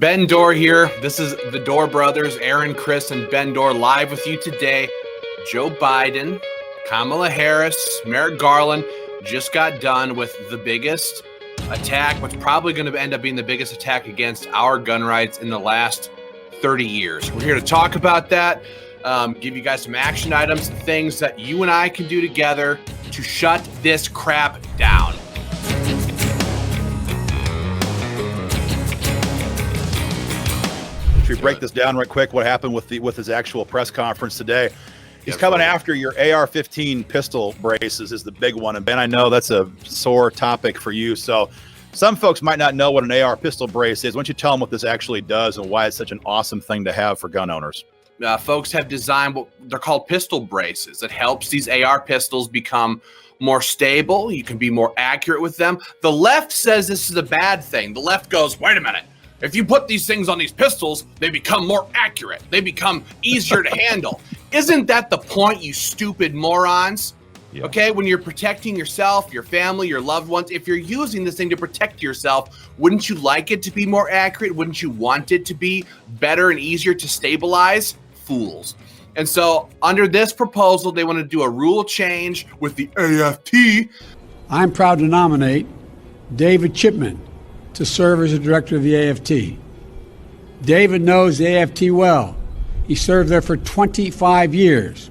Ben Dorr here. This is the Dorr Brothers, Aaron, Chris, and Ben Dorr live with you today. Joe Biden, Kamala Harris, Merrick Garland just got done with the biggest attack, what's probably going to end up being the biggest attack against our gun rights in the last 30 years. We're here to talk about that, give you guys some action items, things that you and I can do together to shut this crap down. Should we break this down right quick? What happened with his actual press conference today? He's coming after your AR-15 pistol braces is the big one. And Ben, I know that's a sore topic for you. So some folks might not know what an AR pistol brace is. Why don't you tell them what this actually does and why it's such an awesome thing to have for gun owners? Folks have designed what they're called pistol braces. It helps these AR pistols become more stable. You can be more accurate with them. The left says this is a bad thing. The left goes, wait a minute. If you put these things on these pistols, they become more accurate. They become easier to handle. Isn't that the point, you stupid morons? Yeah. Okay, when you're protecting yourself, your family, your loved ones, if you're using this thing to protect yourself, wouldn't you like it to be more accurate? Wouldn't you want it to be better and easier to stabilize? Fools. And so under this proposal, they want to do a rule change with the AFT. I'm proud to nominate David Chipman to serve as the director of the AFT. David knows the AFT well. He served there for 25 years.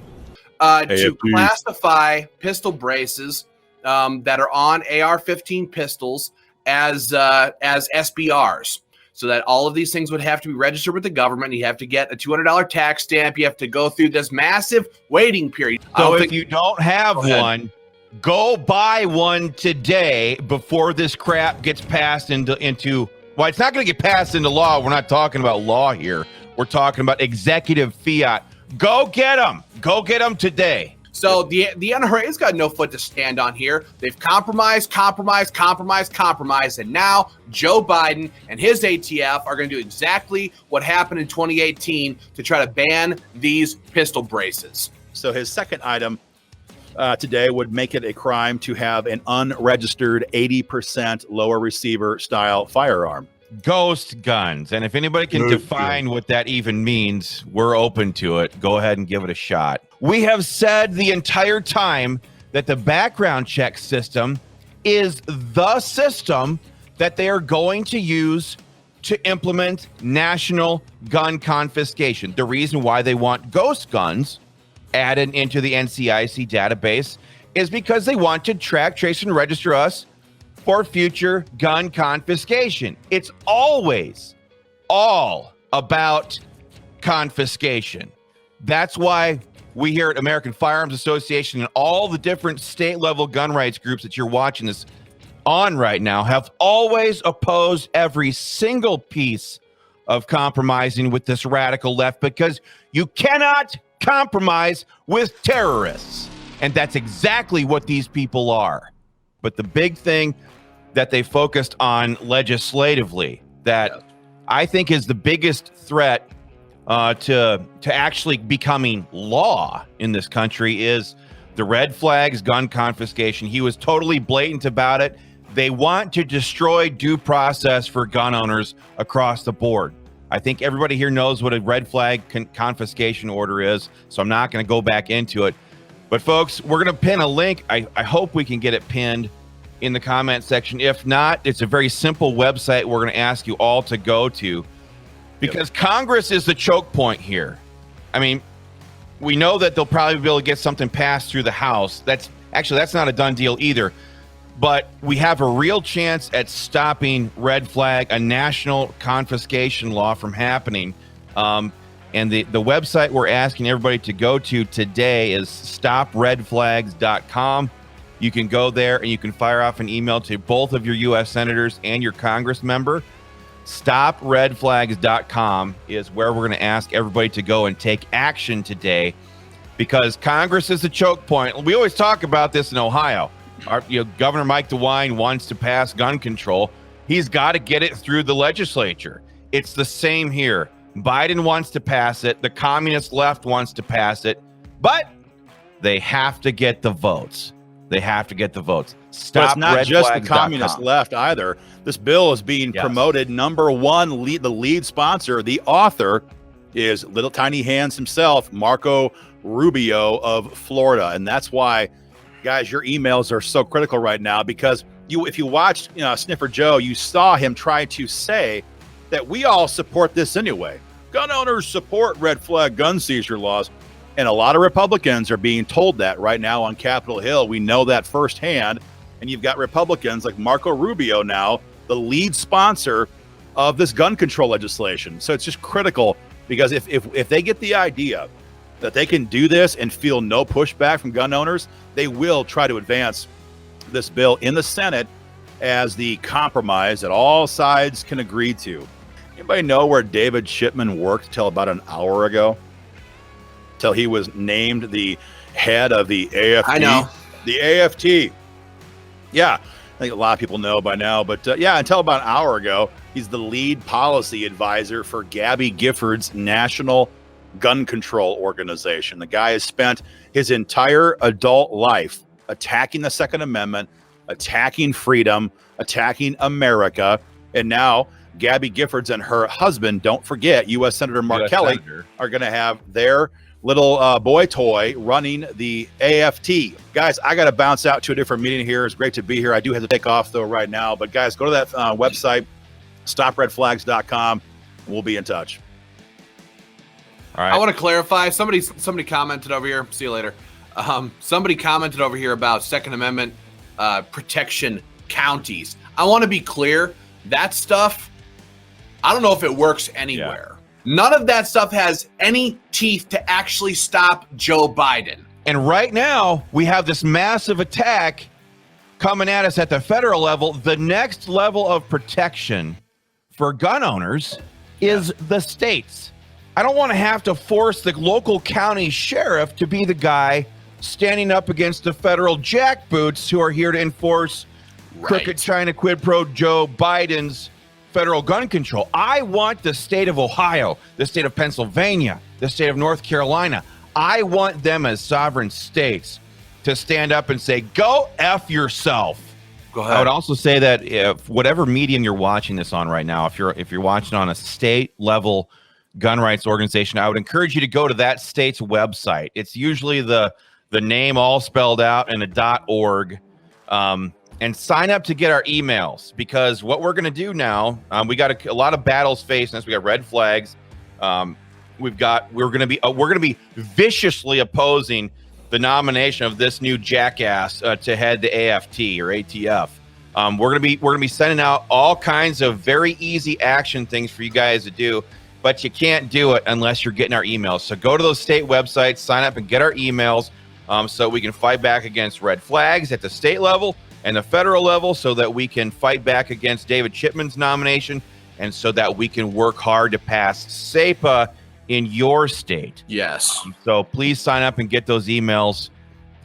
To classify pistol braces that are on AR-15 pistols as SBRs, so that all of these things would have to be registered with the government. You have to get a $200 tax stamp. You have to go through this massive waiting period. So if you don't have one, go buy one today before this crap gets passed into well, it's not going to get passed into law. We're not talking about law here. We're talking about executive fiat. Go get them. Go get them today. So the NRA's got no foot to stand on here. They've compromised, and now Joe Biden and his ATF are going to do exactly what happened in 2018 to try to ban these pistol braces. So his second item today would make it a crime to have an unregistered 80% lower receiver style firearm. Ghost guns. And if anybody can define what that even means, we're open to it. Go ahead and give it a shot. We have said the entire time that the background check system is the system that they are going to use to implement national gun confiscation. The reason why they want ghost guns added into the NCIC database is because they want to track, trace, and register us for future gun confiscation. It's always all about confiscation. That's why we here at American Firearms Association and all the different state level gun rights groups that you're watching this on right now have always opposed every single piece of compromising with this radical left, because you cannot compromise with terrorists. And that's exactly what these people are. But the big thing that they focused on legislatively that I think is the biggest threat to actually becoming law in this country is the red flags, gun confiscation. He was totally blatant about it. They want to destroy due process for gun owners across the board. I think everybody here knows what a red flag confiscation order is, so I'm not going to go back into it. But folks, we're going to pin a link. I hope we can get it pinned in the comment section. If not, it's a very simple website we're going to ask you all to go to, because Congress is the choke point here. I mean, we know that they'll probably be able to get something passed through the House. That's not a done deal either. But we have a real chance at stopping red flag, a national confiscation law, from happening. And the website we're asking everybody to go to today is stopredflags.com. You can go there and you can fire off an email to both of your U.S. senators and your Congress member. Stopredflags.com is where we're going to ask everybody to go and take action today, because Congress is the choke point. We always talk about this in Ohio. Governor Mike DeWine wants to pass gun control. He's got to get it through the legislature. It's the same here. Biden wants to pass it. The communist left wants to pass it, but they have to get the votes. They have to get the votes. But Stop. it's not just the communist left either. This bill is being promoted. Number one, the lead sponsor, the author, is little tiny hands himself, Marco Rubio of Florida. And that's why, guys, your emails are so critical right now, because if you watched Sniffer Joe, you saw him try to say that we all support this anyway. Gun owners support red flag gun seizure laws. And a lot of Republicans are being told that right now on Capitol Hill. We know that firsthand. And you've got Republicans like Marco Rubio now, the lead sponsor of this gun control legislation. So it's just critical, because if they get the idea that they can do this and feel no pushback from gun owners, they will try to advance this bill in the Senate as the compromise that all sides can agree to. Anybody know where David Chipman worked till about an hour ago? Till he was named the head of the AFT. I know. The AFT. Yeah, I think a lot of people know by now, but until about an hour ago, he's the lead policy advisor for Gabby Gifford's National Gun Control Organization. The guy has spent his entire adult life attacking the Second Amendment, attacking freedom, attacking America, and now Gabby Giffords and her husband, don't forget, U.S. Senator Mark Kelly, are going to have their little boy toy running the AFT. Guys, I got to bounce out to a different meeting here. It's great to be here. I do have to take off, though, right now. But, guys, go to that website, stopredflags.com, and we'll be in touch. All right. I want to clarify. Somebody commented over here. See you later. Somebody commented over here about Second Amendment protection counties. I want to be clear. That stuff, I don't know if it works anywhere. Yeah. None of that stuff has any teeth to actually stop Joe Biden. And right now, we have this massive attack coming at us at the federal level. The next level of protection for gun owners is the states. I don't want to have to force the local county sheriff to be the guy standing up against the federal jackboots who are here to enforce crooked China quid pro Joe Biden's federal gun control. I want the state of Ohio, the state of Pennsylvania, the state of North Carolina. I want them as sovereign states to stand up and say, go F yourself. Go ahead. I would also say that if whatever medium you're watching this on right now, if you're watching on a state level gun rights organization, I would encourage you to go to that state's website. It's usually the name all spelled out and a .org. And sign up to get our emails, because what we're going to do now, we got a lot of battles facing us. We got red flags. We're going to be viciously opposing the nomination of this new jackass to head the AFT or ATF. We're going to be sending out all kinds of very easy action things for you guys to do, but you can't do it unless you're getting our emails. So go to those state websites, sign up and get our emails, so we can fight back against red flags at the state level and the federal level, so that we can fight back against David Chipman's nomination, and so that we can work hard to pass SAPA in your state. Yes. So please sign up and get those emails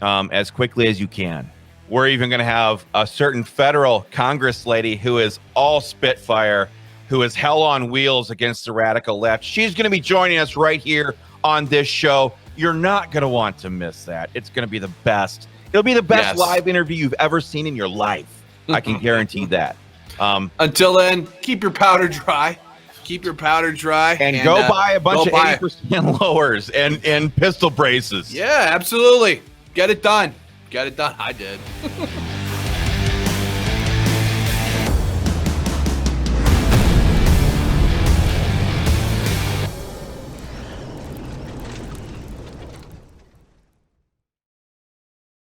as quickly as you can. We're even going to have a certain federal Congress lady who is all Spitfire, who is hell on wheels against the radical left. She's going to be joining us right here on this show. You're not going to want to miss that. It's going to be the best. It'll be the best live interview you've ever seen in your life. I can guarantee that. Until then, keep your powder dry. Keep your powder dry. And go buy a bunch of 80% lowers and pistol braces. Yeah, absolutely. Get it done. I did.